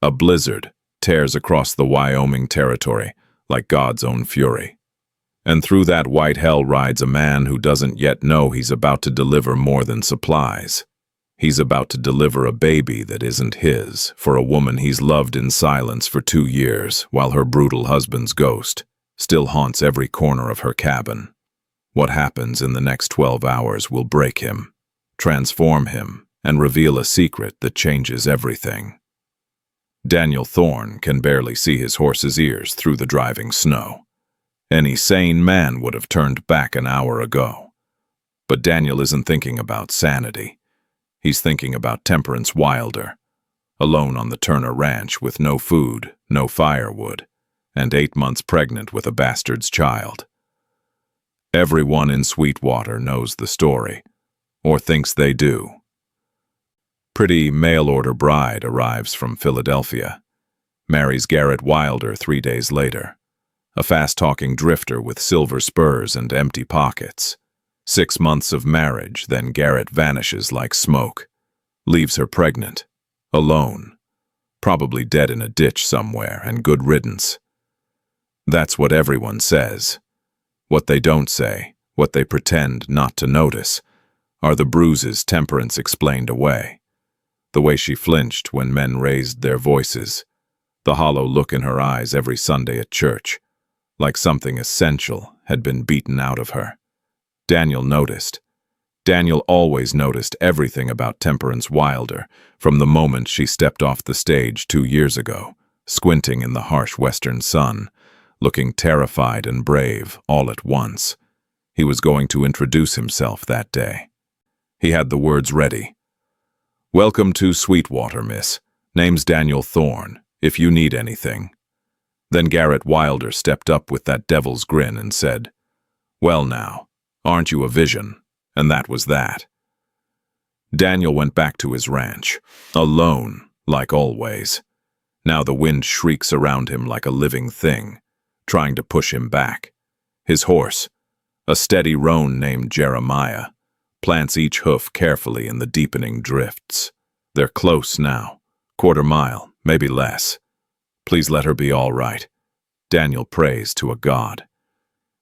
A blizzard tears across the Wyoming territory like God's own fury. And through that white hell rides a man who doesn't yet know he's about to deliver more than supplies. He's about to deliver a baby that isn't his for a woman he's loved in silence for 2 years, while her brutal husband's ghost still haunts every corner of her cabin. What happens in the next 12 hours will break him, transform him, and reveal a secret that changes everything. Daniel Thorne can barely see his horse's ears through the driving snow. Any sane man would have turned back an hour ago. But Daniel isn't thinking about sanity. He's thinking about Temperance Wilder, alone on the Turner Ranch with no food, no firewood, and 8 months pregnant with a bastard's child. Everyone in Sweetwater knows the story, or thinks they do. Pretty mail-order bride arrives from Philadelphia, marries Garrett Wilder 3 days later, a fast-talking drifter with silver spurs and empty pockets. 6 months of marriage, then Garrett vanishes like smoke, leaves her pregnant, alone, probably dead in a ditch somewhere, and good riddance. That's what everyone says. What they don't say, what they pretend not to notice, are the bruises Temperance explained away. The way she flinched when men raised their voices, the hollow look in her eyes every Sunday at church, like something essential had been beaten out of her. Daniel noticed. Daniel always noticed everything about Temperance Wilder from the moment she stepped off the stage 2 years ago, squinting in the harsh western sun, looking terrified and brave all at once. He was going to introduce himself that day. He had the words ready. "Welcome to Sweetwater, miss. Name's Daniel Thorne, if you need anything." Then Garrett Wilder stepped up with that devil's grin and said, "Well now, aren't you a vision?" And that was that. Daniel went back to his ranch, alone, like always. Now the wind shrieks around him like a living thing, trying to push him back. His horse, a steady roan named Jeremiah, plants each hoof carefully in the deepening drifts. They're close now, 1/4 mile, maybe less. Please let her be all right. Daniel prays to a god.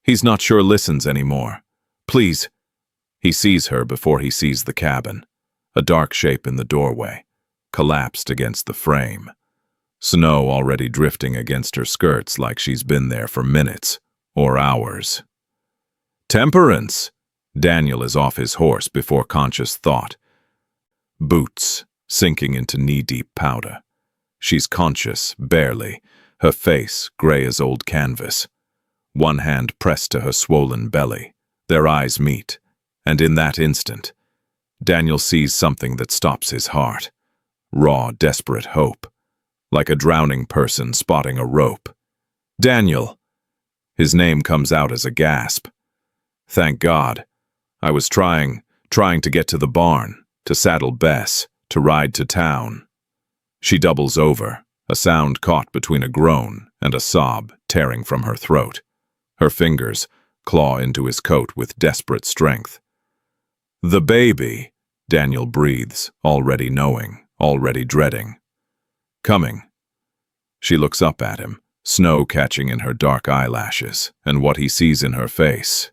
He's not sure listens anymore. Please. He sees her before he sees the cabin, a dark shape in the doorway, collapsed against the frame. Snow already drifting against her skirts like she's been there for minutes or hours. "Temperance!" Daniel is off his horse before conscious thought. Boots sinking into knee-deep powder. She's conscious, barely, her face gray as old canvas. One hand pressed to her swollen belly. Their eyes meet, and in that instant, Daniel sees something that stops his heart. Raw, desperate hope, like a drowning person spotting a rope. "Daniel!" His name comes out as a gasp. "Thank God. I was trying to get to the barn, to saddle Bess, to ride to town." She doubles over, a sound caught between a groan and a sob tearing from her throat. Her fingers claw into his coat with desperate strength. "The baby," Daniel breathes, already knowing, already dreading. "Coming." She looks up at him, snow catching in her dark eyelashes, and what he sees in her face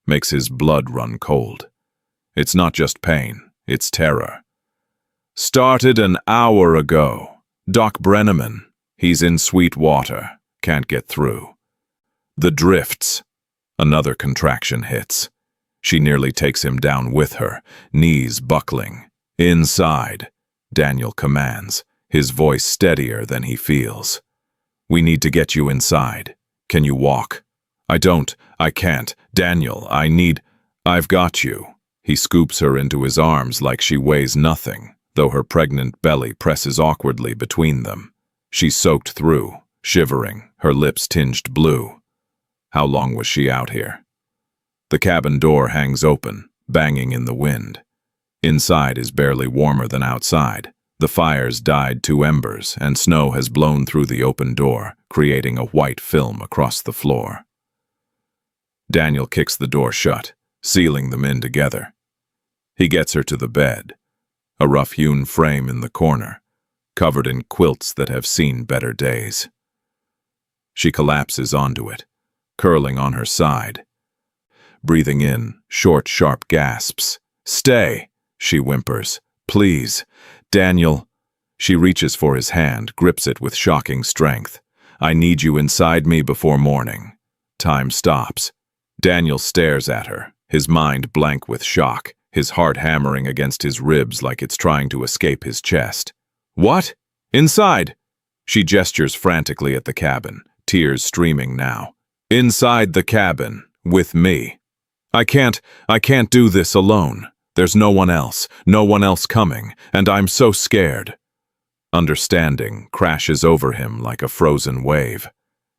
makes his blood run cold. It's not just pain, it's terror. "Started an hour ago. Doc Brenneman, he's in Sweetwater, can't get through." The drifts. Another contraction hits. She nearly takes him down with her, knees buckling. "Inside," Daniel commands, his voice steadier than he feels. "We need to get you inside. Can you walk?" I can't. Daniel, I've got you." He scoops her into his arms like she weighs nothing, though her pregnant belly presses awkwardly between them. She's soaked through, shivering, her lips tinged blue. How long was she out here? The cabin door hangs open, banging in the wind. Inside is barely warmer than outside. The fire's died to embers, and snow has blown through the open door, creating a white film across the floor. Daniel kicks the door shut, sealing them in together. He gets her to the bed, a rough-hewn frame in the corner, covered in quilts that have seen better days. She collapses onto it, curling on her side. Breathing in short, sharp gasps. "Stay," she whimpers. "Please, Daniel." She reaches for his hand, grips it with shocking strength. "I need you inside me before morning." Time stops. Daniel stares at her, his mind blank with shock, his heart hammering against his ribs like it's trying to escape his chest. "What? Inside!" She gestures frantically at the cabin, tears streaming now. "Inside the cabin, with me. I can't do this alone. There's no one else coming, and I'm so scared." Understanding crashes over him like a frozen wave.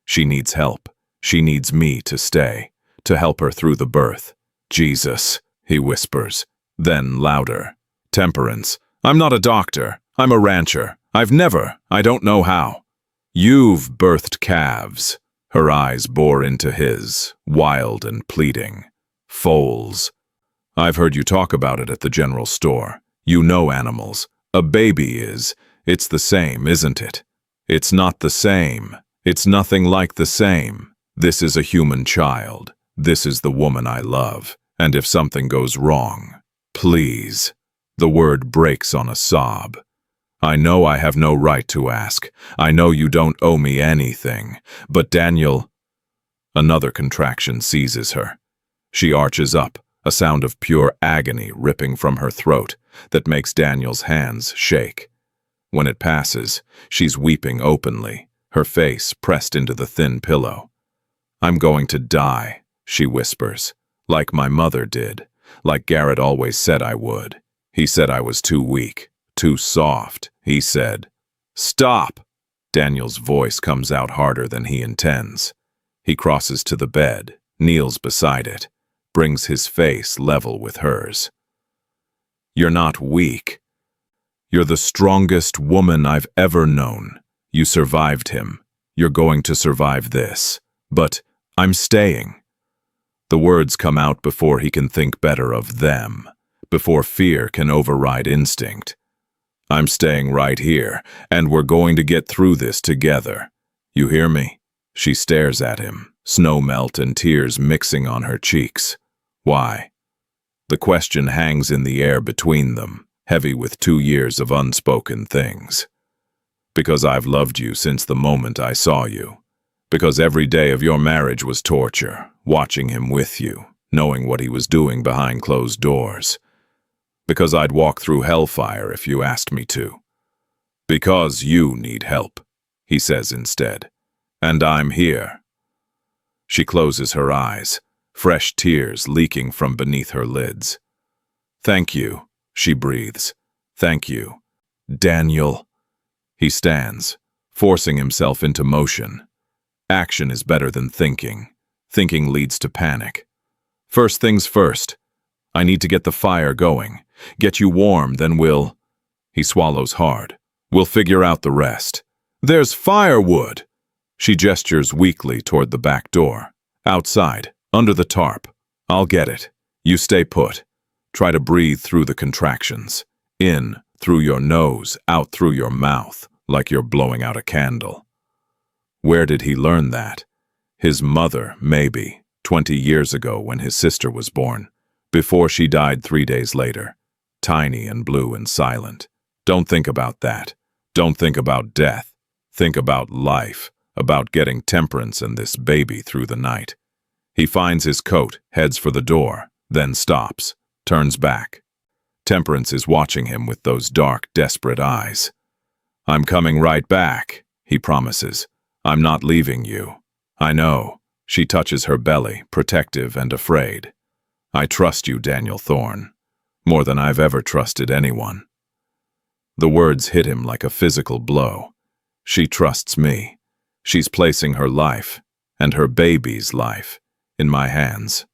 She needs help. She needs me to stay, to help her through the birth. "Jesus," he whispers, then louder. "Temperance, I'm not a doctor. I'm a rancher. I don't know how." "You've birthed calves." Her eyes bore into his, wild and pleading. "Foals. I've heard you talk about it at the general store. You know animals. A baby is. It's the same, isn't it?" "It's not the same. It's nothing like the same. This is a human child. This is the woman I love. And if something goes wrong, please." The word breaks on a sob. "I know I have no right to ask. I know you don't owe me anything. But Daniel..." Another contraction seizes her. She arches up, a sound of pure agony ripping from her throat that makes Daniel's hands shake. When it passes, she's weeping openly, her face pressed into the thin pillow. "I'm going to die," she whispers, "like my mother did, like Garrett always said I would. He said I was too weak, too soft. He said..." "Stop!" Daniel's voice comes out harder than he intends. He crosses to the bed, kneels beside it, brings his face level with hers. "You're not weak. You're the strongest woman I've ever known. You survived him. You're going to survive this. But I'm staying." The words come out before he can think better of them, before fear can override instinct. "I'm staying right here, and we're going to get through this together. You hear me?" She stares at him, snow melt and tears mixing on her cheeks. Why? The question hangs in the air between them, heavy with 2 years of unspoken things. "Because I've loved you since the moment I saw you. Because every day of your marriage was torture, watching him with you, knowing what he was doing behind closed doors. Because I'd walk through hellfire if you asked me to. Because you need help," he says instead. "And I'm here." She closes her eyes, fresh tears leaking from beneath her lids. "Thank you," she breathes. "Thank you. Daniel." He stands, forcing himself into motion. Action is better than thinking. Thinking leads to panic. "First things first. I need to get the fire going. Get you warm, then we'll..." He swallows hard. "We'll figure out the rest." "There's firewood!" She gestures weakly toward the back door. "Outside, under the tarp. I'll get it. You stay put. Try to breathe through the contractions. In through your nose, out through your mouth, like you're blowing out a candle." Where did he learn that? His mother, maybe, 20 years ago when his sister was born, before she died 3 days later, tiny and blue and silent. Don't think about that. Don't think about death. Think about life, about getting Temperance and this baby through the night. He finds his coat, heads for the door, then stops, turns back. Temperance is watching him with those dark, desperate eyes. "I'm coming right back," he promises. "I'm not leaving you." "I know." She touches her belly, protective and afraid. "I trust you, Daniel Thorne, more than I've ever trusted anyone." The words hit him like a physical blow. She trusts me. She's placing her life, and her baby's life, in my hands.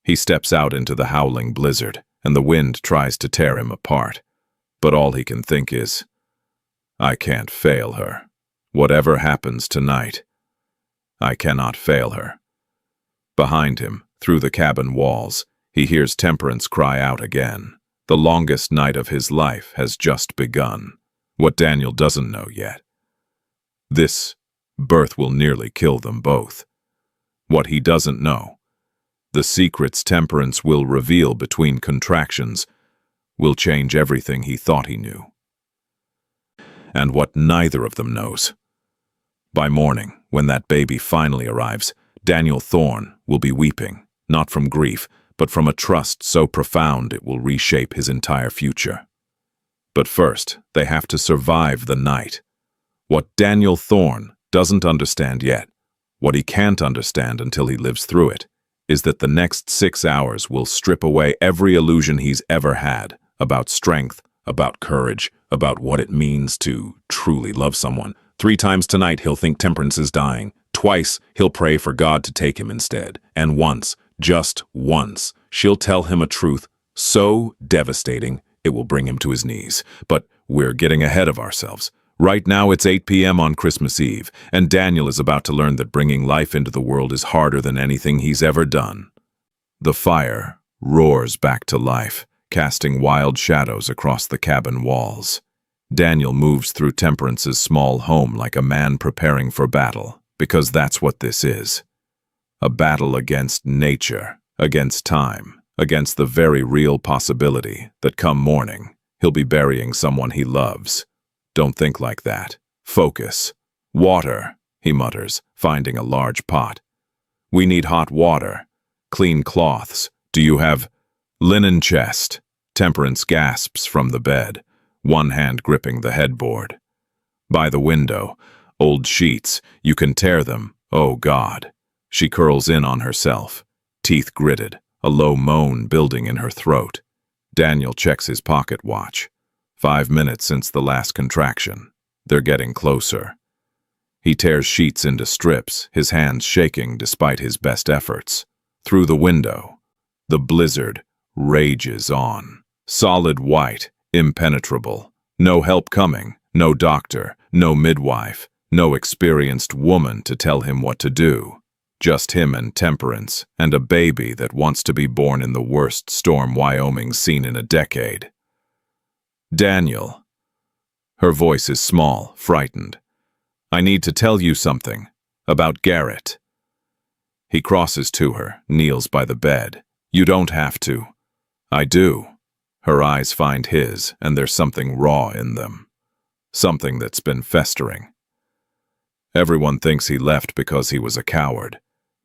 He steps out into the howling blizzard, and the wind tries to tear him apart. But all he can think is, "I can't fail her. Whatever happens tonight, I cannot fail her." Behind him, through the cabin walls, he hears Temperance cry out again. The longest night of his life has just begun. What Daniel doesn't know yet. This birth will nearly kill them both. What he doesn't know, the secrets Temperance will reveal between contractions, will change everything he thought he knew. And what neither of them knows. By morning, when that baby finally arrives, Daniel Thorne will be weeping, not from grief, but from a trust so profound it will reshape his entire future. But first, they have to survive the night. What Daniel Thorne doesn't understand yet, what he can't understand until he lives through it, is that the next 6 hours will strip away every illusion he's ever had about strength, about courage, about what it means to truly love someone. 3 times tonight he'll think Temperance is dying. Twice he'll pray for God to take him instead. And once, just once, she'll tell him a truth so devastating it will bring him to his knees. But we're getting ahead of ourselves. Right now it's 8 p.m. on Christmas Eve, and Daniel is about to learn that bringing life into the world is harder than anything he's ever done. The fire roars back to life, casting wild shadows across the cabin walls. Daniel moves through Temperance's small home like a man preparing for battle, because that's what this is. A battle against nature, against time, against the very real possibility that come morning, he'll be burying someone he loves. Don't think like that. Focus. Water, he mutters, finding a large pot. We need hot water. Clean cloths. Do you have linen chest? Temperance gasps from the bed, one hand gripping the headboard. By the window, old sheets, you can tear them. Oh God. She curls in on herself, teeth gritted, a low moan building in her throat. Daniel checks his pocket watch. 5 minutes since the last contraction. They're getting closer. He tears sheets into strips, his hands shaking despite his best efforts. Through the window, the blizzard rages on. Solid white, impenetrable. No help coming, no doctor, no midwife, no experienced woman to tell him what to do. Just him and Temperance, and a baby that wants to be born in the worst storm Wyoming's seen in a decade. Daniel. Her voice is small, frightened. I need to tell you something. About Garrett. He crosses to her, kneels by the bed. You don't have to. I do. Her eyes find his, and there's something raw in them. Something that's been festering. Everyone thinks he left because he was a coward,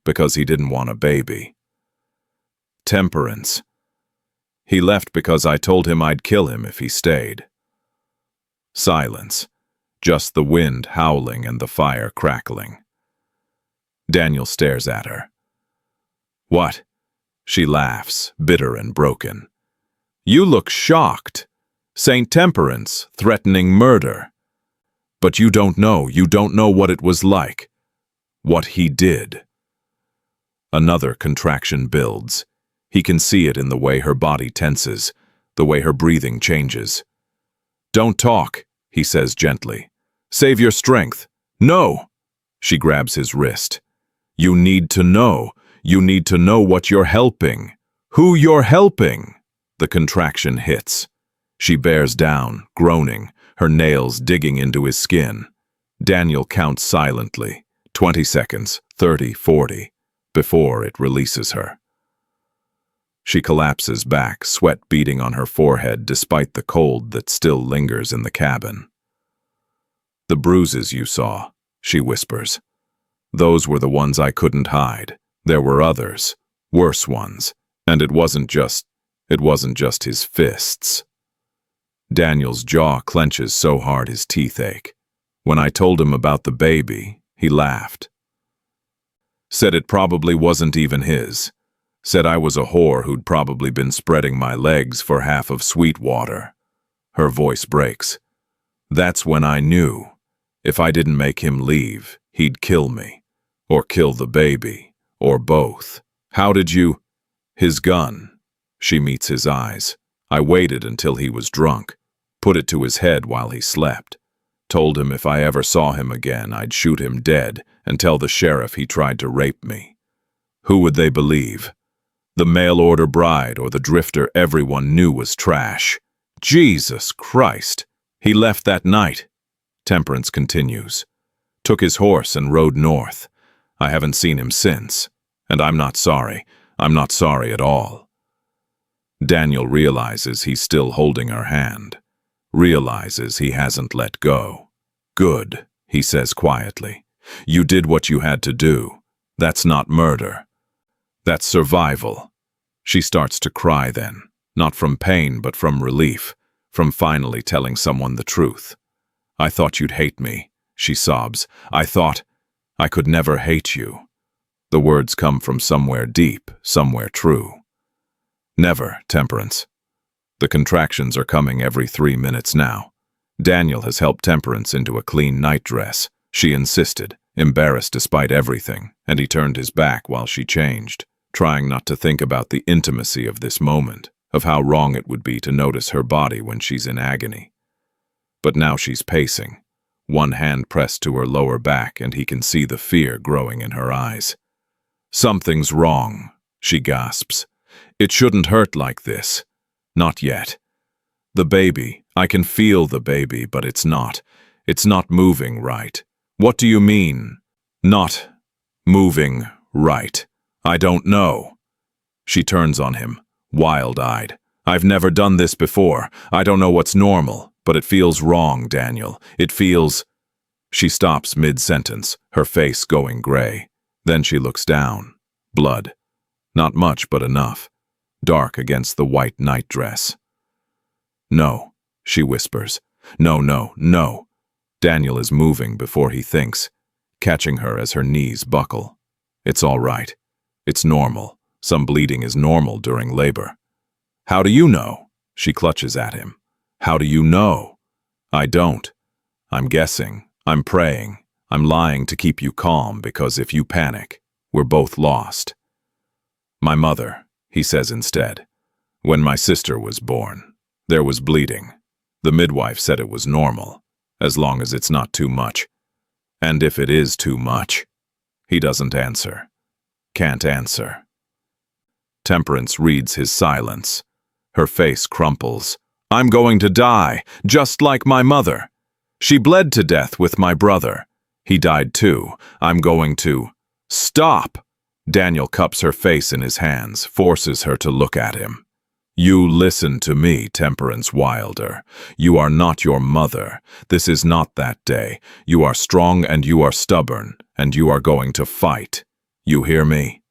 because he didn't want a baby. Temperance. He left because I told him I'd kill him if he stayed. Silence. Just the wind howling and the fire crackling. Daniel stares at her. What? She laughs, bitter and broken. You look shocked. Saint Temperance, threatening murder. But you don't know what it was like. What he did. Another contraction builds. He can see it in the way her body tenses, the way her breathing changes. Don't talk, he says gently. Save your strength. No! She grabs his wrist. You need to know. You need to know what you're helping. Who you're helping. The contraction hits. She bears down, groaning, her nails digging into his skin. Daniel counts silently. 20 seconds, 30, 40, before it releases her. She collapses back, sweat beading on her forehead despite the cold that still lingers in the cabin. The bruises you saw, she whispers. Those were the ones I couldn't hide. There were others, worse ones, and it wasn't just his fists. Daniel's jaw clenches so hard his teeth ache. When I told him about the baby, he laughed. Said it probably wasn't even his. Said I was a whore who'd probably been spreading my legs for half of Sweetwater. Her voice breaks. That's when I knew. If I didn't make him leave, he'd kill me. Or kill the baby. Or both. How did you? His gun. She meets his eyes. I waited until he was drunk. Put it to his head while he slept. Told him if I ever saw him again, I'd shoot him dead and tell the sheriff he tried to rape me. Who would they believe? The mail-order bride or the drifter everyone knew was trash. Jesus Christ! He left that night, Temperance continues. Took his horse and rode north. I haven't seen him since, and I'm not sorry. I'm not sorry at all. Daniel realizes he's still holding her hand. Realizes he hasn't let go. Good, he says quietly. You did what you had to do. That's not murder. That's survival. She starts to cry then, not from pain but from relief, from finally telling someone the truth. I thought you'd hate me, she sobs. I thought I could never hate you. The words come from somewhere deep, somewhere true. Never, Temperance. The contractions are coming every 3 minutes now. Daniel has helped Temperance into a clean nightdress. She insisted, embarrassed despite everything, and he turned his back while she changed, trying not to think about the intimacy of this moment, of how wrong it would be to notice her body when she's in agony. But now she's pacing, one hand pressed to her lower back, and he can see the fear growing in her eyes. Something's wrong, she gasps. It shouldn't hurt like this. Not yet. The baby, I can feel the baby, but it's not. It's not moving right. What do you mean? Not moving right. I don't know. She turns on him, wild-eyed. I've never done this before. I don't know what's normal, but it feels wrong, Daniel. It feels... She stops mid-sentence, her face going gray. Then she looks down. Blood. Not much, but enough. Dark against the white nightdress. No, she whispers. No, no, no. Daniel is moving before he thinks, catching her as her knees buckle. It's all right. It's normal. Some bleeding is normal during labor. How do you know? She clutches at him. How do you know? I don't. I'm guessing. I'm praying. I'm lying to keep you calm because if you panic, we're both lost. My mother, he says instead. When my sister was born, there was bleeding. The midwife said it was normal, as long as it's not too much. And if it is too much, he doesn't answer. Can't answer. Temperance reads his silence. Her face crumples. I'm going to die, just like my mother. She bled to death with my brother. He died too. I'm going to... Stop! Daniel cups her face in his hands, forces her to look at him. You listen to me, Temperance Wilder. You are not your mother. This is not that day. You are strong and you are stubborn, and you are going to fight. You hear me?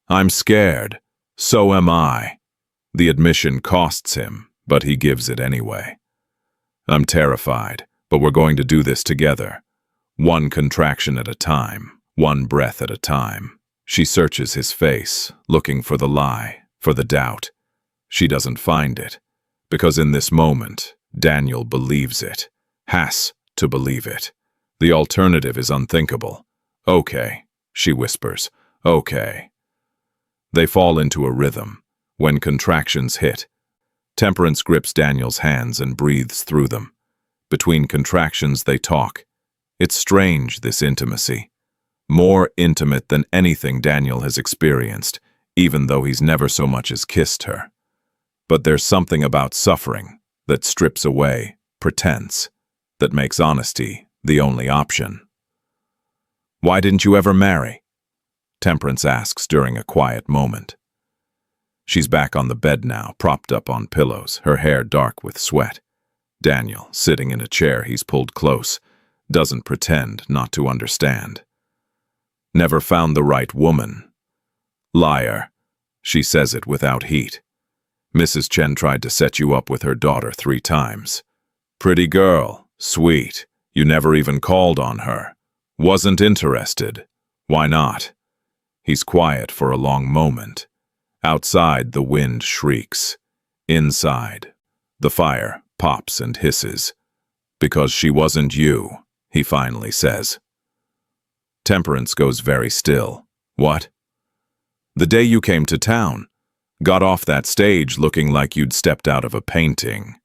I'm scared. So am I. The admission costs him, but he gives it anyway. I'm terrified, but we're going to do this together. One contraction at a time, one breath at a time. She searches his face, looking for the lie, for the doubt. She doesn't find it, because in this moment, Daniel believes it, has to believe it. The alternative is unthinkable. Okay, she whispers, okay. They fall into a rhythm. When contractions hit, Temperance grips Daniel's hands and breathes through them. Between contractions they talk. It's strange, this intimacy. More intimate than anything Daniel has experienced, even though he's never so much as kissed her. But there's something about suffering that strips away pretense, that makes honesty the only option. Why didn't you ever marry? Temperance asks during a quiet moment. She's back on the bed now, propped up on pillows, her hair dark with sweat. Daniel, sitting in a chair he's pulled close, doesn't pretend not to understand. Never found the right woman. Liar. She says it without heat. Mrs. Chen tried to set you up with her daughter 3 times. Pretty girl, sweet. You never even called on her. Wasn't interested. Why not? He's quiet for a long moment. Outside, the wind shrieks. Inside, the fire pops and hisses. Because she wasn't you, he finally says. Temperance goes very still. What? The day you came to town. Got off that stage looking like you'd stepped out of a painting.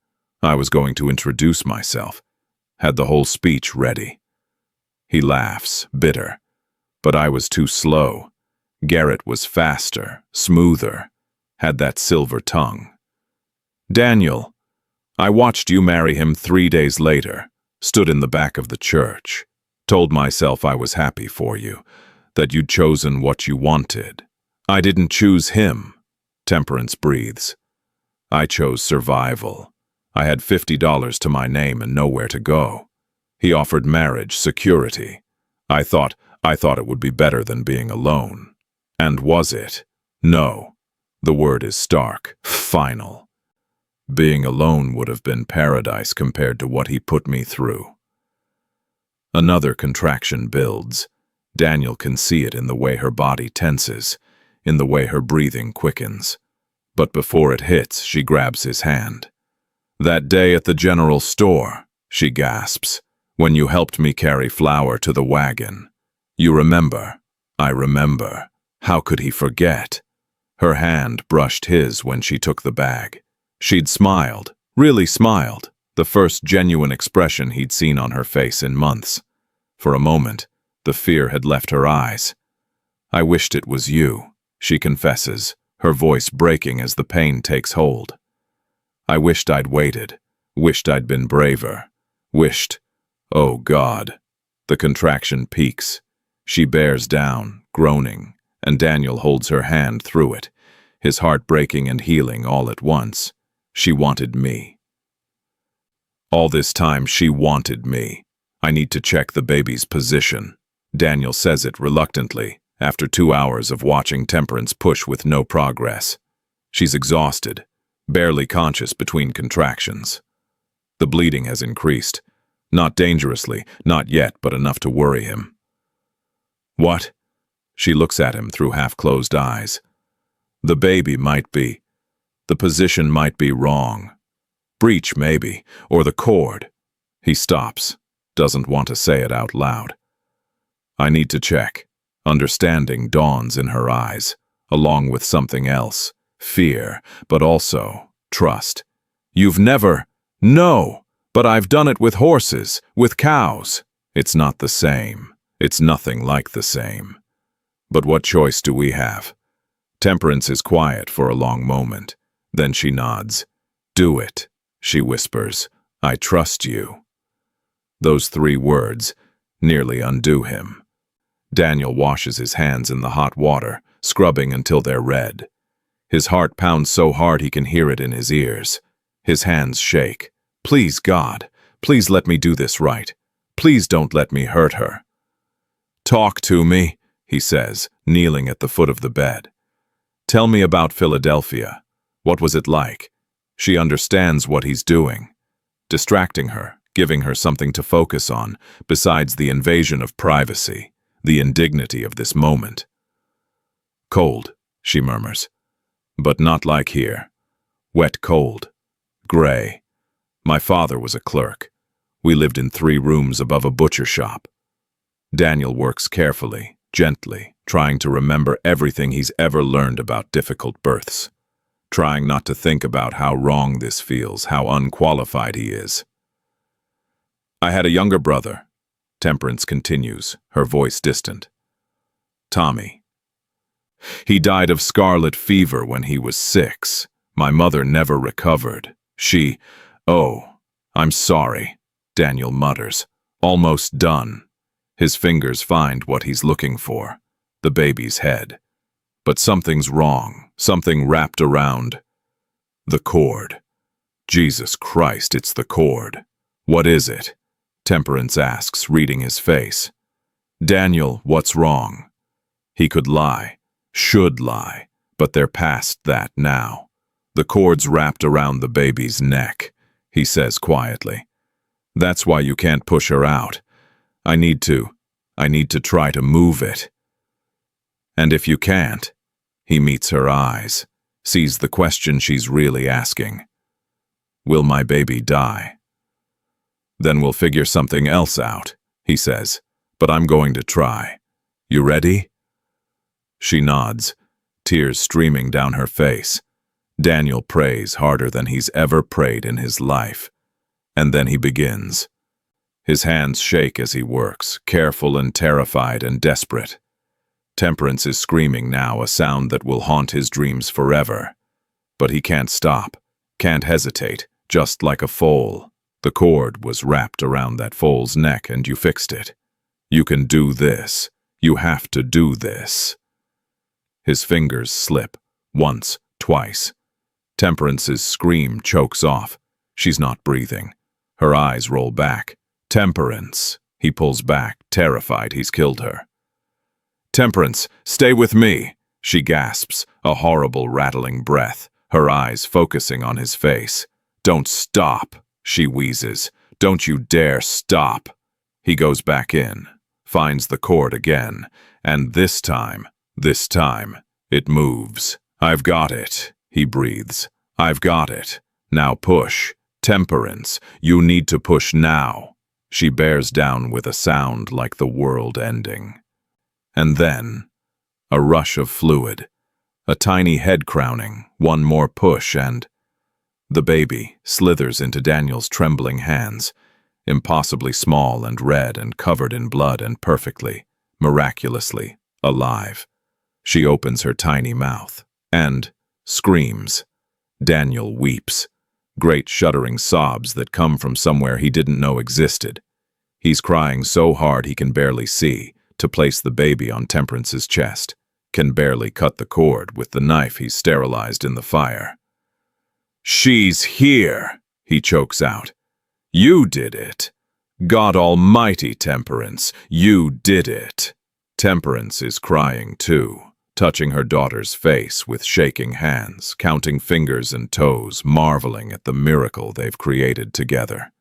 I was going to introduce myself. Had the whole speech ready. He laughs, bitter. But I was too slow. Garrett was faster, smoother, had that silver tongue. Daniel, I watched you marry him 3 days later, stood in the back of the church, told myself I was happy for you, that you'd chosen what you wanted. I didn't choose him, Temperance breathes. I chose survival. I had $50 to my name and nowhere to go. He offered marriage, security. I thought it would be better than being alone. And was it? No. The word is stark, final. Being alone would have been paradise compared to what he put me through. Another contraction builds. Daniel can see it in the way her body tenses, in the way her breathing quickens. But before it hits, she grabs his hand. That day at the general store, she gasps, when you helped me carry flour to the wagon. You remember? I remember. How could he forget? Her hand brushed his when she took the bag. She'd smiled, really smiled, the first genuine expression he'd seen on her face in months. For a moment, the fear had left her eyes. I wished it was you, she confesses, her voice breaking as the pain takes hold. I wished I'd waited, wished I'd been braver, wished, oh God. The contraction peaks. She bears down, groaning, and Daniel holds her hand through it, his heart breaking and healing all at once. She wanted me. All this time she wanted me. I need to check the baby's position. Daniel says it reluctantly, after 2 hours of watching Temperance push with no progress. She's exhausted, barely conscious between contractions. The bleeding has increased. Not dangerously, not yet, but enough to worry him. What? She looks at him through half-closed eyes. The baby might be. The position might be wrong. Breech, maybe, or the cord. He stops, doesn't want to say it out loud. I need to check. Understanding dawns in her eyes, along with something else. Fear, but also trust. You've never... No! But I've done it with horses, with cows. It's not the same. It's nothing like the same. But what choice do we have? Temperance is quiet for a long moment. Then she nods. Do it, she whispers. I trust you. Those 3 words nearly undo him. Daniel washes his hands in the hot water, scrubbing until they're red. His heart pounds so hard he can hear it in his ears. His hands shake. Please, God, please let me do this right. Please don't let me hurt her. Talk to me, he says, kneeling at the foot of the bed. Tell me about Philadelphia. What was it like? She understands what he's doing. Distracting her, giving her something to focus on, besides the invasion of privacy, the indignity of this moment. Cold, she murmurs. But not like here. Wet cold. Gray. My father was a clerk. We lived in 3 rooms above a butcher shop. Daniel works carefully, gently, trying to remember everything he's ever learned about difficult births. Trying not to think about how wrong this feels, how unqualified he is. I had a younger brother, Temperance continues, her voice distant. Tommy. He died of scarlet fever when he was 6. My mother never recovered. Oh, I'm sorry, Daniel mutters. Almost done. His fingers find what he's looking for, the baby's head. But something's wrong, something wrapped around the cord. Jesus Christ, it's the cord. What is it? Temperance asks, reading his face. Daniel, what's wrong? He could lie, should lie, but they're past that now. The cord's wrapped around the baby's neck, he says quietly. That's why you can't push her out. I need to try to move it. And if you can't, he meets her eyes, sees the question she's really asking. Will my baby die? Then we'll figure something else out, he says, but I'm going to try. You ready? She nods, tears streaming down her face. Daniel prays harder than he's ever prayed in his life. And then he begins. His hands shake as he works, careful and terrified and desperate. Temperance is screaming now, a sound that will haunt his dreams forever. But he can't stop, can't hesitate, just like a foal. The cord was wrapped around that foal's neck and you fixed it. You can do this. You have to do this. His fingers slip. Once, twice. Temperance's scream chokes off. She's not breathing. Her eyes roll back. Temperance. He pulls back, terrified he's killed her. Temperance, stay with me, she gasps, a horrible rattling breath, her eyes focusing on his face. Don't stop, she wheezes. Don't you dare stop. He goes back in, finds the cord again, and this time, it moves. I've got it, he breathes. I've got it. Now push. Temperance, you need to push now. She bears down with a sound like the world ending. And then, a rush of fluid, a tiny head crowning, one more push and the baby slithers into Daniel's trembling hands, impossibly small and red and covered in blood and perfectly, miraculously, alive. She opens her tiny mouth and screams. Daniel weeps. Great shuddering sobs that come from somewhere he didn't know existed. He's crying so hard he can barely see, to place the baby on Temperance's chest, can barely cut the cord with the knife he's sterilized in the fire. She's here, he chokes out. You did it. God Almighty, Temperance, you did it. Temperance is crying too, touching her daughter's face with shaking hands, counting fingers and toes, marveling at the miracle they've created together.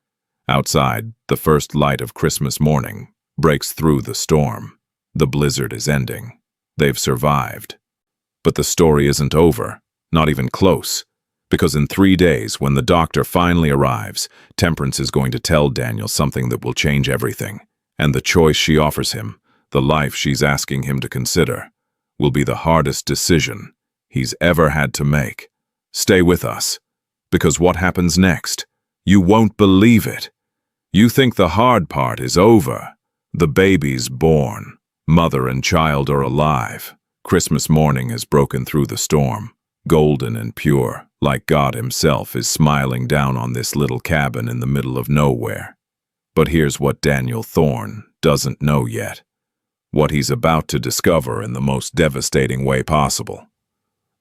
Outside, the first light of Christmas morning breaks through the storm. The blizzard is ending. They've survived. But the story isn't over, not even close, because in 3 days, when the doctor finally arrives, Temperance is going to tell Daniel something that will change everything, and the choice she offers him, the life she's asking him to consider, will be the hardest decision he's ever had to make. Stay with us, because what happens next? You won't believe it. You think the hard part is over. The baby's born. Mother and child are alive. Christmas morning has broken through the storm, golden and pure, like God himself is smiling down on this little cabin in the middle of nowhere. But here's what Daniel Thorne doesn't know yet. What he's about to discover in the most devastating way possible.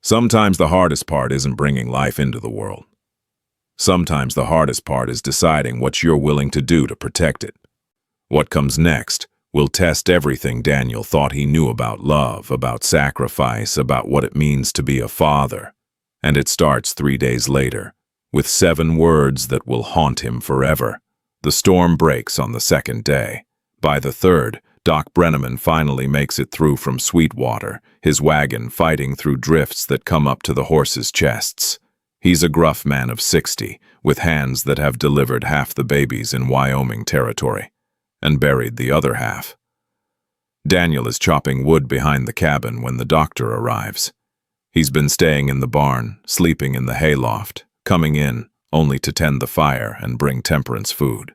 Sometimes the hardest part isn't bringing life into the world. Sometimes the hardest part is deciding what you're willing to do to protect it. What comes next will test everything Daniel thought he knew about love, about sacrifice, about what it means to be a father. And it starts 3 days later, with 7 words that will haunt him forever. The storm breaks on the 2nd day. By the 3rd, Doc Brenneman finally makes it through from Sweetwater, his wagon fighting through drifts that come up to the horses' chests. He's a gruff man of 60, with hands that have delivered half the babies in Wyoming territory, and buried the other half. Daniel is chopping wood behind the cabin when the doctor arrives. He's been staying in the barn, sleeping in the hayloft, coming in only to tend the fire and bring Temperance food.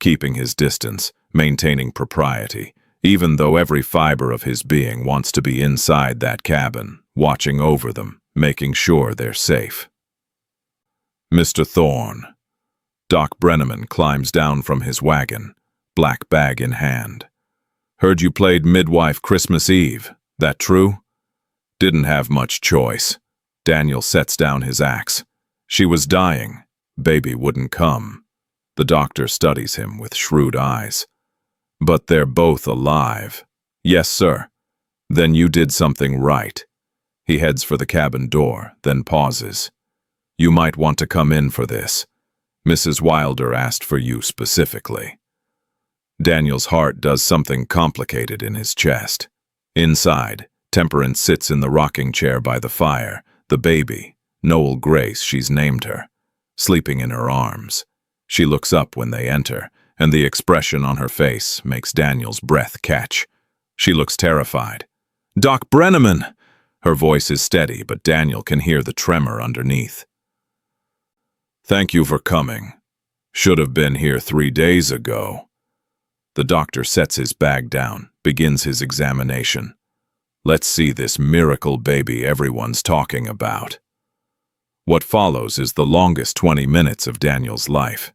Keeping his distance, maintaining propriety, even though every fiber of his being wants to be inside that cabin, watching over them, making sure they're safe. Mr. Thorne. Doc Brenneman climbs down from his wagon, black bag in hand. Heard you played midwife Christmas Eve. That true? Didn't have much choice. Daniel sets down his axe. She was dying. Baby wouldn't come. The doctor studies him with shrewd eyes. But they're both alive. Yes, sir. Then you did something right. He heads for the cabin door, then pauses. You might want to come in for this. Mrs. Wilder asked for you specifically. Daniel's heart does something complicated in his chest. Inside, Temperance sits in the rocking chair by the fire, the baby, Noel Grace she's named her, sleeping in her arms. She looks up when they enter, and the expression on her face makes Daniel's breath catch. She looks terrified. Doc Brenneman! Her voice is steady, but Daniel can hear the tremor underneath. Thank you for coming. Should have been here 3 days ago. The doctor sets his bag down, begins his examination. Let's see this miracle baby everyone's talking about. What follows is the longest 20 minutes of Daniel's life.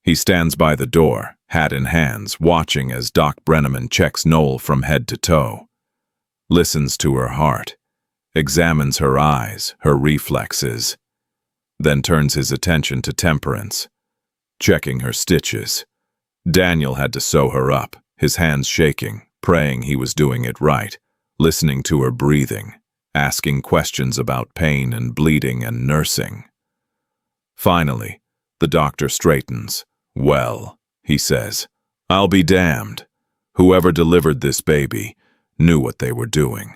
He stands by the door, hat in hands, watching as Doc Brenneman checks Noel from head to toe. Listens to her heart, examines her eyes, her reflexes, then turns his attention to Temperance, checking her stitches. Daniel had to sew her up, his hands shaking, praying he was doing it right, listening to her breathing, asking questions about pain and bleeding and nursing. Finally, the doctor straightens. "Well," he says, "I'll be damned. Whoever delivered this baby knew what they were doing.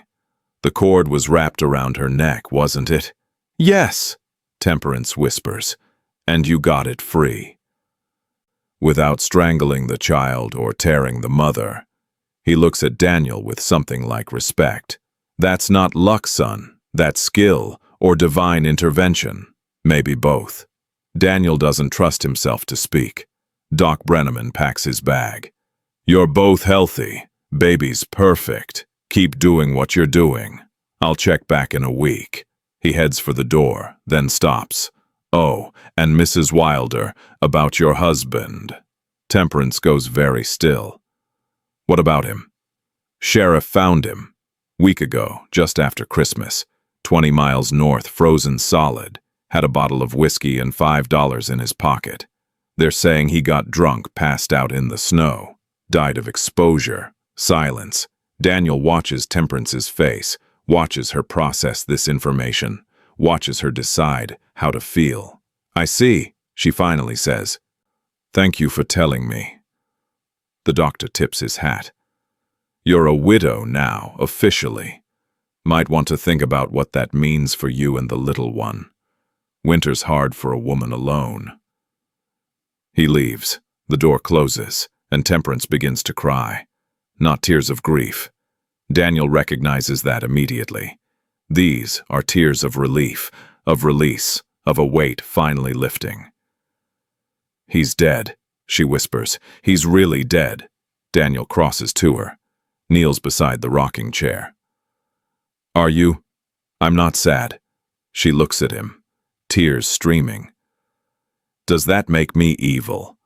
The cord was wrapped around her neck, wasn't it?" "Yes," Temperance whispers, "and you got it free." Without strangling the child or tearing the mother, he looks at Daniel with something like respect. That's not luck, son. That's skill or divine intervention. Maybe both. Daniel doesn't trust himself to speak. Doc Brenneman packs his bag. "You're both healthy. Baby's perfect. Keep doing what you're doing. I'll check back in a week." He heads for the door, then stops. "Oh, and Mrs. Wilder, about your husband." Temperance goes very still. "What about him?" "Sheriff found him. Week ago, just after Christmas. 20 miles north, frozen solid. Had a bottle of whiskey and $5 in his pocket. They're saying he got drunk, passed out in the snow. Died of exposure." Silence. Daniel watches Temperance's face, watches her process this information, watches her decide how to feel. "I see," she finally says. "Thank you for telling me." The doctor tips his hat. "You're a widow now, officially. Might want to think about what that means for you and the little one. Winter's hard for a woman alone." He leaves. The door closes, and Temperance begins to cry. Not tears of grief. Daniel recognizes that immediately. These are tears of relief, of release, of a weight finally lifting. "He's dead," she whispers. "He's really dead." Daniel crosses to her, kneels beside the rocking chair. "Are you?" "I'm not sad." She looks at him, tears streaming. "Does that make me evil?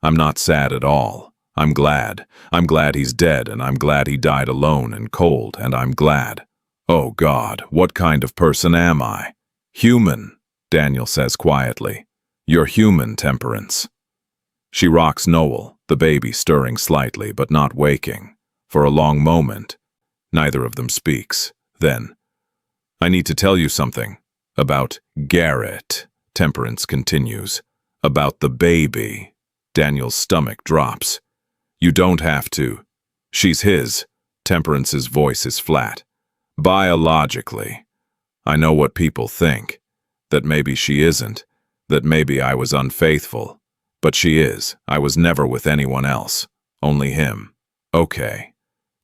I'm not sad at all. I'm glad. I'm glad he's dead, and I'm glad he died alone and cold, and I'm glad. Oh God, what kind of person am I?" "Human," Daniel says quietly. "You're human, Temperance." She rocks Noel, the baby stirring slightly but not waking. For a long moment, neither of them speaks. Then, "I need to tell you something. About Garrett," Temperance continues. "About the baby." Daniel's stomach drops. "You don't have to. She's his." Temperance's voice is flat. "Biologically. I know what people think. That maybe she isn't. That maybe I was unfaithful. But she is. I was never with anyone else. Only him. Okay."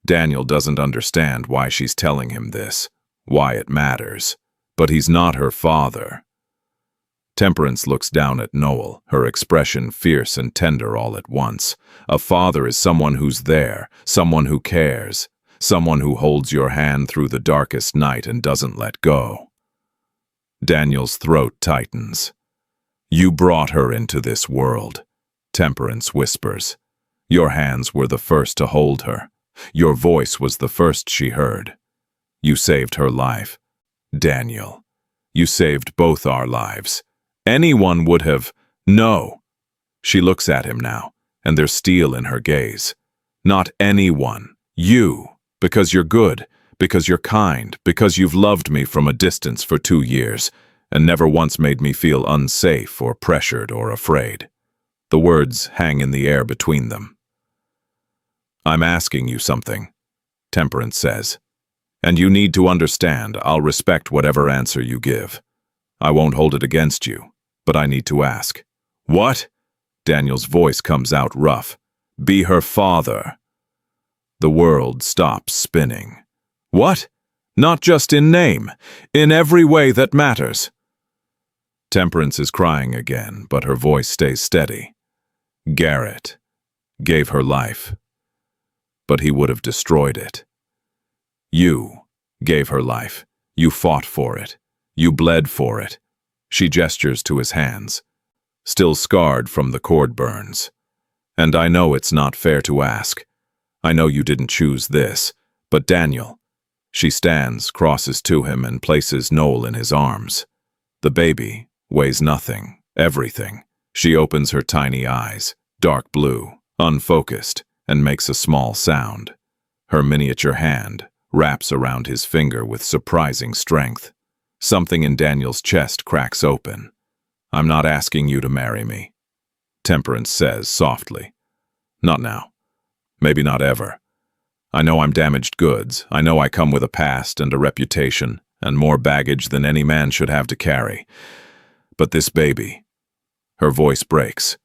Daniel doesn't understand why she's telling him this, why it matters. But he's not her father. Temperance looks down at Noel, her expression fierce and tender all at once. A father is someone who's there, someone who cares, someone who holds your hand through the darkest night and doesn't let go. Daniel's throat tightens. "You brought her into this world," Temperance whispers. "Your hands were the first to hold her. Your voice was the first she heard. You saved her life. Daniel, you saved both our lives. Anyone would have—" "No." She looks at him now, and there's steel in her gaze. "Not anyone. You. Because you're good, because you're kind, because you've loved me from a distance for 2 years, and never once made me feel unsafe or pressured or afraid." The words hang in the air between them. "I'm asking you something," Temperance says. "And you need to understand I'll respect whatever answer you give. I won't hold it against you, but I need to ask." "What?" Daniel's voice comes out rough. "Be her father." The world stops spinning. "What? Not just in name, in every way that matters." Temperance is crying again, but her voice stays steady. "Garrett gave her life, but he would have destroyed it. You gave her life. You fought for it. You bled for it. She gestures to his hands, still scarred from the cord burns. And I know it's not fair to ask. I know you didn't choose this, but Daniel. She stands, crosses to him, and places Noel in his arms. The baby weighs nothing, everything. She opens her tiny eyes, dark blue, unfocused, and makes a small sound. Her miniature hand wraps around his finger with surprising strength. Something in Daniel's chest cracks open. I'm not asking you to marry me, Temperance says softly. Not now. Maybe not ever. I know I'm damaged goods. I know I come with a past and a reputation, and more baggage than any man should have to carry. But this baby, her voice breaks.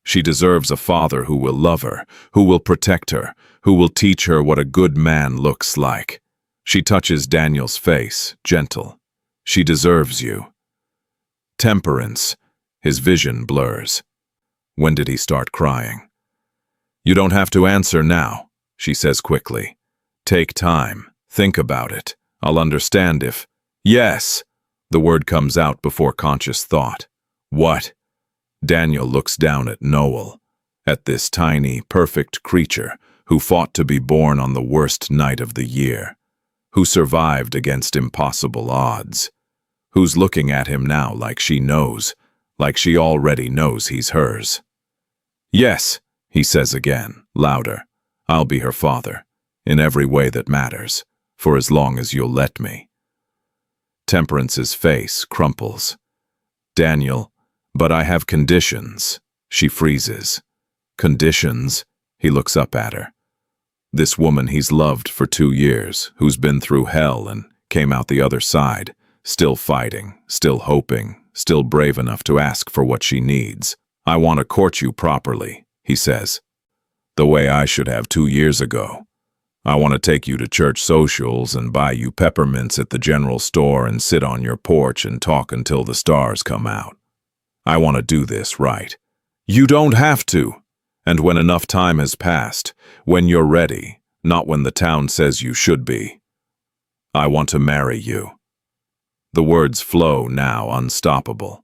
She deserves a father who will love her, who will protect her, who will teach her what a good man looks like. She touches Daniel's face, gentle. She deserves you. Temperance. His vision blurs. When did he start crying? You don't have to answer now, she says quickly. Take time. Think about it. I'll understand if... Yes! The word comes out before conscious thought. What? Daniel looks down at Noel, at this tiny, perfect creature who fought to be born on the worst night of the year, who survived against impossible odds, who's looking at him now like she knows, like she already knows he's hers. Yes, he says again, louder. I'll be her father, in every way that matters, for as long as you'll let me. Temperance's face crumples. Daniel, but I have conditions. She freezes. Conditions? He looks up at her. This woman he's loved for 2 years, who's been through hell and came out the other side, still fighting, still hoping, still brave enough to ask for what she needs. I want to court you properly, he says. The way I should have 2 years ago. I want to take you to church socials and buy you peppermints at the general store and sit on your porch and talk until the stars come out. I want to do this right. You don't have to. And when enough time has passed, when you're ready, not when the town says you should be. I want to marry you. The words flow now, unstoppable.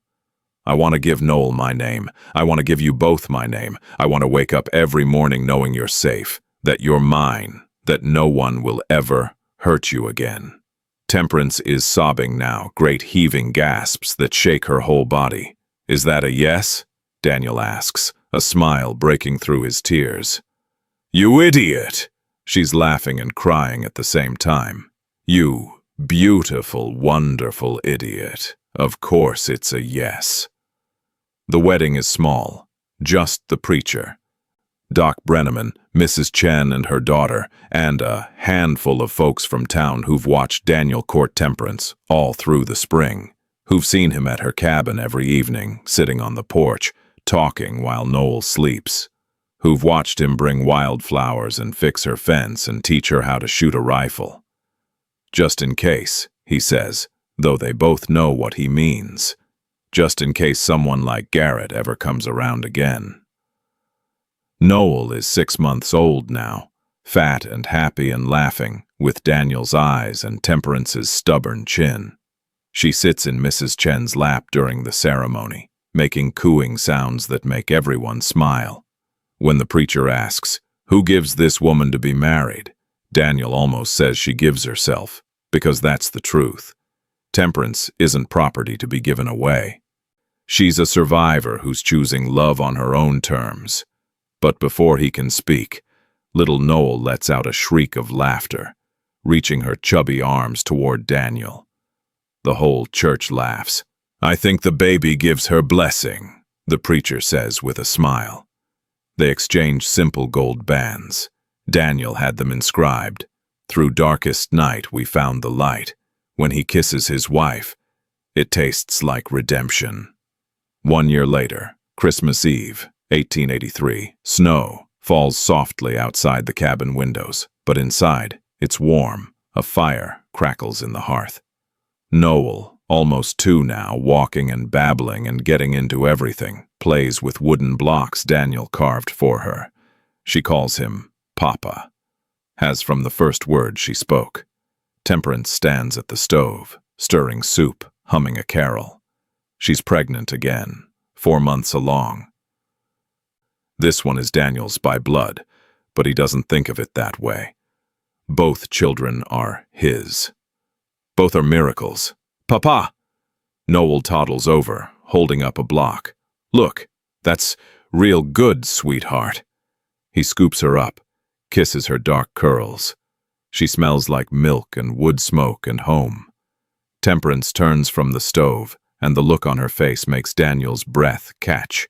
I want to give Noel my name. I want to give you both my name. I want to wake up every morning knowing you're safe, that you're mine, that no one will ever hurt you again. Temperance is sobbing now, great heaving gasps that shake her whole body. Is that a yes? Daniel asks, a smile breaking through his tears. You idiot! She's laughing and crying at the same time. You beautiful, wonderful idiot. Of course it's a yes. The wedding is small, just the preacher, Doc Brenneman, Mrs. Chen and her daughter, and a handful of folks from town who've watched Daniel court Temperance all through the spring, who've seen him at her cabin every evening, sitting on the porch, talking while Noel sleeps, who've watched him bring wildflowers and fix her fence and teach her how to shoot a rifle. Just in case, he says, though they both know what he means. Just in case someone like Garrett ever comes around again. Noel is 6 months old now, fat and happy and laughing, with Daniel's eyes and Temperance's stubborn chin. She sits in Mrs. Chen's lap during the ceremony, making cooing sounds that make everyone smile. When the preacher asks, "Who gives this woman to be married?" Daniel almost says she gives herself, because that's the truth. Temperance isn't property to be given away. She's a survivor who's choosing love on her own terms. But before he can speak, little Noel lets out a shriek of laughter, reaching her chubby arms toward Daniel. The whole church laughs. I think the baby gives her blessing, the preacher says with a smile. They exchange simple gold bands. Daniel had them inscribed. Through darkest night we found the light. When he kisses his wife, it tastes like redemption. 1 year later, Christmas Eve, 1883, snow falls softly outside the cabin windows, but inside, it's warm. A fire crackles in the hearth. Noel, almost 2 now, walking and babbling and getting into everything, plays with wooden blocks Daniel carved for her. She calls him Papa, as from the first word she spoke. Temperance stands at the stove, stirring soup, humming a carol. She's pregnant again, 4 months along. This one is Daniel's by blood, but he doesn't think of it that way. Both children are his. Both are miracles. Papa! Noel toddles over, holding up a block. Look, that's real good, sweetheart. He scoops her up, kisses her dark curls. She smells like milk and wood smoke and home. Temperance turns from the stove, and the look on her face makes Daniel's breath catch.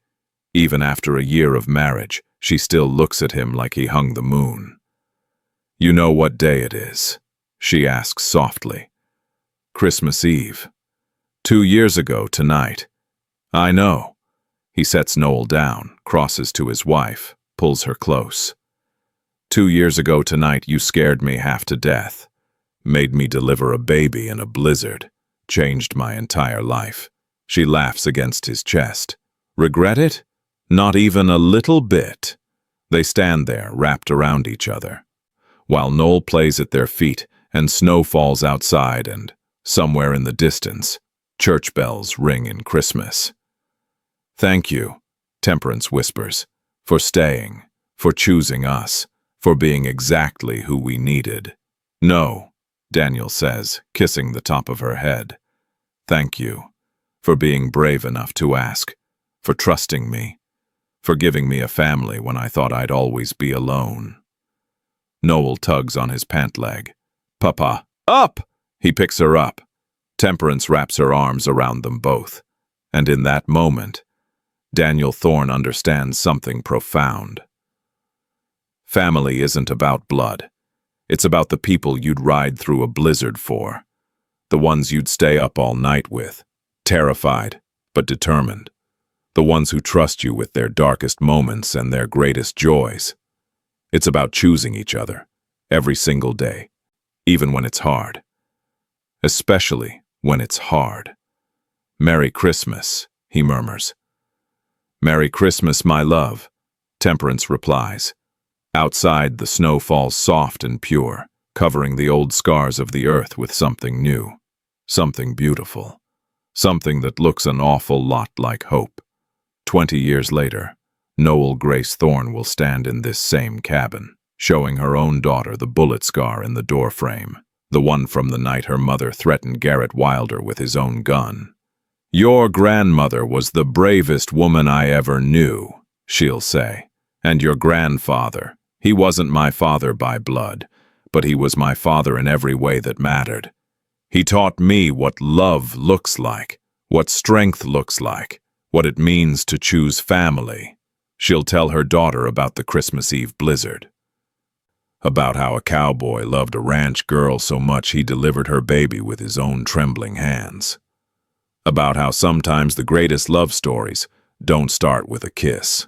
Even after a year of marriage, she still looks at him like he hung the moon. You know what day it is? She asks softly. Christmas Eve. 2 years ago tonight. I know. He sets Noel down, crosses to his wife, pulls her close. 2 years ago tonight you scared me half to death. Made me deliver a baby in a blizzard. Changed my entire life. She laughs against his chest. Regret it? Not even a little bit. They stand there, wrapped around each other, while Noel plays at their feet and snow falls outside and, somewhere in the distance, church bells ring in Christmas. Thank you, Temperance whispers, for staying, for choosing us, for being exactly who we needed. No, Daniel says, kissing the top of her head. Thank you, for being brave enough to ask, for trusting me, for giving me a family when I thought I'd always be alone. Noel tugs on his pant leg. Papa, up! He picks her up. Temperance wraps her arms around them both. And in that moment, Daniel Thorne understands something profound. Family isn't about blood. It's about the people you'd ride through a blizzard for. The ones you'd stay up all night with, terrified but determined. The ones who trust you with their darkest moments and their greatest joys. It's about choosing each other, every single day, even when it's hard. Especially when it's hard. Merry Christmas, he murmurs. Merry Christmas, my love, Temperance replies. Outside, the snow falls soft and pure, covering the old scars of the earth with something new, something beautiful, something that looks an awful lot like hope. 20 years later, Noel Grace Thorne will stand in this same cabin, showing her own daughter the bullet scar in the doorframe, the one from the night her mother threatened Garrett Wilder with his own gun. Your grandmother was the bravest woman I ever knew, she'll say, and your grandfather, he wasn't my father by blood, but he was my father in every way that mattered. He taught me what love looks like, what strength looks like, what it means to choose family. She'll tell her daughter about the Christmas Eve blizzard. About how a cowboy loved a ranch girl so much he delivered her baby with his own trembling hands. About how sometimes the greatest love stories don't start with a kiss.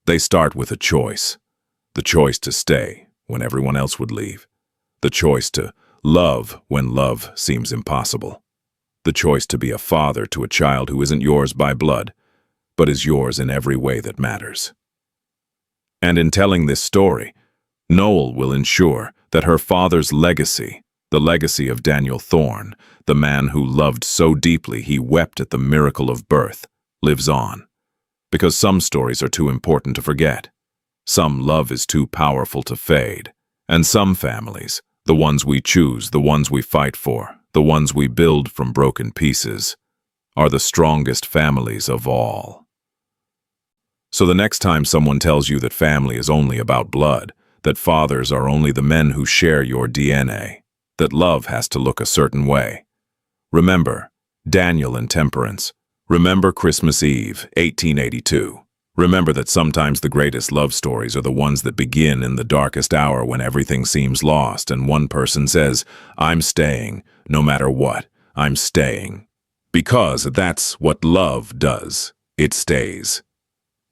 They start with a choice. The choice to stay when everyone else would leave. The choice to love when love seems impossible. The choice to be a father to a child who isn't yours by blood, but is yours in every way that matters. And in telling this story, Noel will ensure that her father's legacy, the legacy of Daniel Thorne, the man who loved so deeply he wept at the miracle of birth, lives on. Because some stories are too important to forget. Some love is too powerful to fade. And some families, the ones we choose, the ones we fight for, the ones we build from broken pieces, are the strongest families of all. So the next time someone tells you that family is only about blood, that fathers are only the men who share your DNA, that love has to look a certain way, remember Daniel and Temperance. Remember Christmas Eve, 1882. Remember that sometimes the greatest love stories are the ones that begin in the darkest hour when everything seems lost and one person says, I'm staying, no matter what, I'm staying. Because that's what love does. It stays.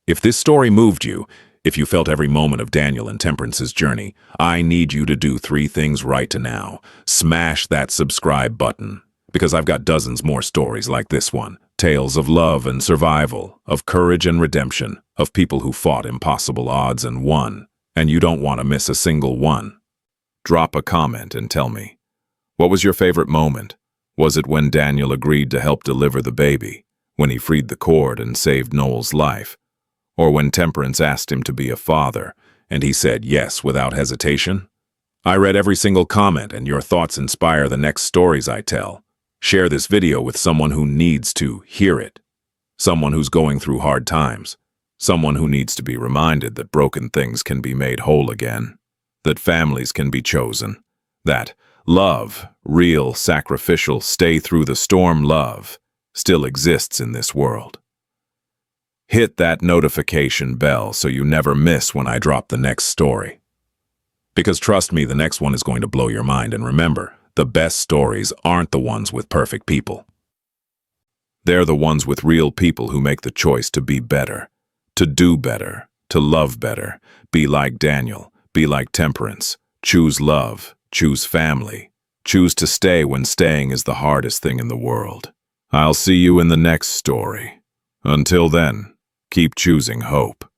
If this story moved you, if you felt every moment of Daniel and Temperance's journey, I need you to do 3 things right now. Smash that subscribe button, because I've got dozens more stories like this one. Tales of love and survival, of courage and redemption, of people who fought impossible odds and won, and you don't want to miss a single one. Drop a comment and tell me, what was your favorite moment? Was it when Daniel agreed to help deliver the baby, when he freed the cord and saved Noel's life, or when Temperance asked him to be a father, and he said yes without hesitation? I read every single comment, and your thoughts inspire the next stories I tell. Share this video with someone who needs to hear it. Someone who's going through hard times. Someone who needs to be reminded that broken things can be made whole again. That families can be chosen. That love, real, sacrificial, stay-through-the-storm love, still exists in this world. Hit that notification bell so you never miss when I drop the next story. Because trust me, the next one is going to blow your mind, and remember, the best stories aren't the ones with perfect people. They're the ones with real people who make the choice to be better, to do better, to love better, be like Daniel, be like Temperance, choose love, choose family, choose to stay when staying is the hardest thing in the world. I'll see you in the next story. Until then, keep choosing hope.